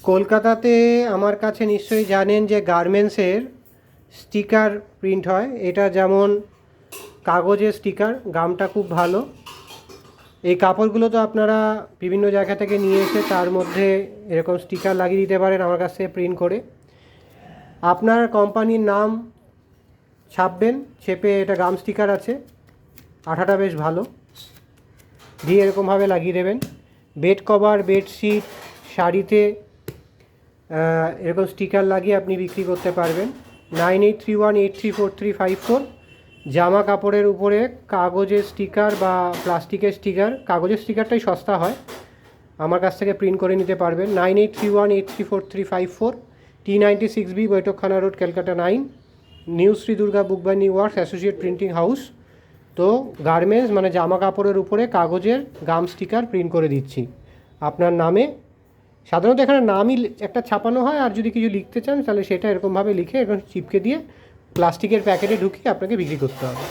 কলকাতাতে আমার কাছে নিশ্চয়ই জানেন যে গার্মেন্টসের স্টিকার প্রিন্ট হয়। এটা যেমন কাগজের স্টিকার, গামটা খুব ভালো। এই কাপড়গুলো তো আপনারা বিভিন্ন জায়গা থেকে নিয়ে এসে তার মধ্যে এরকম স্টিকার লাগিয়ে দিতে পারেন আমার কাছ থেকে প্রিন্ট করে। আপনার কোম্পানির নাম ছাপবেন, ছেপে এটা গাম স্টিকার আছে, আঠাটা বেশ ভালো, দিয়ে এরকমভাবে লাগিয়ে দেবেন। বেড কভার, বেডশিট, শাড়িতে এরকম স্টিকার লাগিয়ে আপনি বিক্রি করতে পারবেন। 9831834354। জামা কাপড়ের উপরে কাগজের স্টিকার বা প্লাস্টিকের স্টিকার, কাগজের স্টিকারটাই সস্তা হয়, আমার কাছ থেকে প্রিন্ট করে নিতে পারবেন। 9831834354, T96B, Baithakkhana road, Calcutta 9, new Shri Durga book binding works associate printing house. তো গার্মেন্টস মানে জামা কাপড়ের উপরে কাগজের গাম স্টিকার প্রিন্ট করে দিচ্ছি আপনার নামে। সাধারণত এখানে নামই একটা ছাপানো হয়, আর যদি কিছু লিখতে চান তাহলে সেটা এরকমভাবে লিখে এরকম চিপকে দিয়ে প্লাস্টিকের প্যাকেটে ঢুকিয়ে আপনাকে বিক্রি করতে হবে।